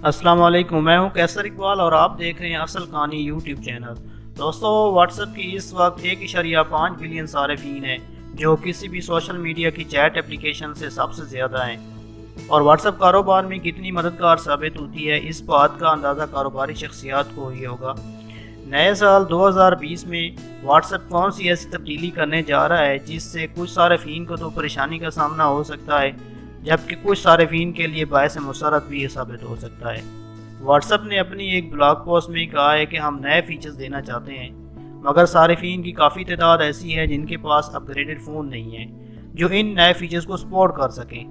السلام علیکم، میں ہوں کیسر اقبال اور آپ دیکھ رہے ہیں اصل کہانی یوٹیوب چینل۔ دوستو، واٹس ایپ کی اس وقت 1.5 بلین صارفین ہیں جو کسی بھی سوشل میڈیا کی چیٹ اپلیکیشن سے سب سے زیادہ ہیں، اور واٹس ایپ کاروبار میں کتنی مددگار ثابت ہوتی ہے اس بات کا اندازہ کاروباری شخصیات کو ہی ہوگا۔ نئے سال 2020 میں واٹس ایپ کون سی ایسی تبدیلی کرنے جا رہا ہے جس سے کچھ صارفین کو تو پریشانی کا سامنا ہو سکتا ہے، جبکہ کچھ صارفین کے لیے باعث مسرت بھی یہ ثابت ہو سکتا ہے۔ واٹس ایپ نے اپنی ایک بلاگ پوسٹ میں کہا ہے کہ ہم نئے فیچرز دینا چاہتے ہیں، مگر صارفین کی کافی تعداد ایسی ہے جن کے پاس اپ گریڈڈ فون نہیں ہیں جو ان نئے فیچرز کو سپورٹ کر سکیں۔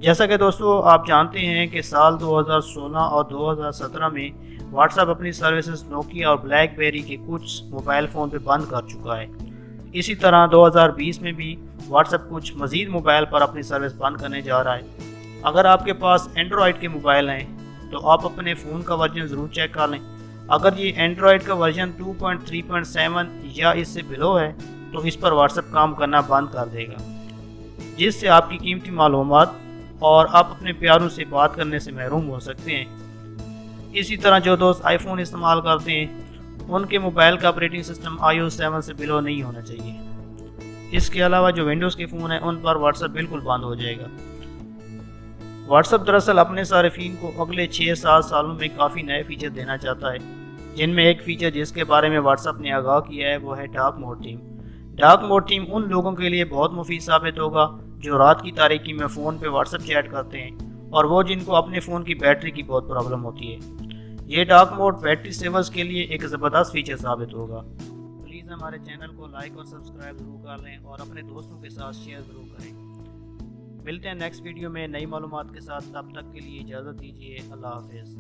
جیسا کہ دوستو آپ جانتے ہیں کہ سال 2016 اور 2017 میں واٹس ایپ اپنی سروسز نوکیا اور بلیک بیری کے کچھ موبائل فون پہ بند کر چکا ہے۔ اسی طرح 2020 میں بھی واٹس ایپ کچھ مزید موبائل پر اپنی سروس بند کرنے جا رہا ہے۔ اگر آپ کے پاس اینڈرائڈ کے موبائل ہیں تو آپ اپنے فون کا ورژن ضرور چیک کر لیں۔ اگر یہ اینڈرائڈ کا ورژن 2.3.7 یا اس سے بلو ہے تو اس پر واٹس ایپ کام کرنا بند کر دے گا، جس سے آپ کی قیمتی معلومات اور آپ اپنے پیاروں سے بات کرنے سے محروم ہو سکتے ہیں۔ اسی طرح جو دوست آئی فون استعمال کرتے ہیں ان کے موبائل کا آپریٹنگ سسٹم iOS 7 سے بلو نہیں ہونا چاہیے۔ اس کے علاوہ جو ونڈوز کے فون ہیں ان پر واٹس ایپ بالکل بند ہو جائے گا۔ واٹس ایپ دراصل اپنے صارفین کو اگلے 6-7 سالوں میں کافی نئے فیچر دینا چاہتا ہے، جن میں ایک فیچر جس کے بارے میں واٹس ایپ نے آگاہ کیا ہے وہ ہے dark mode team. Dark mode team ان لوگوں کے لیے بہت مفید ثابت ہوگا جو رات کی تاریکی میں فون پہ واٹس ایپ چیٹ کرتے ہیں اور وہ جن کو اپنے فون کی بیٹری کی بہت پرابلم ہوتی ہے۔ یہ ڈارک موڈ بیٹری سیورز کے لیے ایک زبردست فیچر ثابت ہوگا۔ پلیز ہمارے چینل کو لائک اور سبسکرائب ضرور کر لیں اور اپنے دوستوں کے ساتھ شیئر ضرور کریں۔ ملتے ہیں نیکسٹ ویڈیو میں نئی معلومات کے ساتھ، تب تک کے لیے اجازت دیجیے۔ اللہ حافظ۔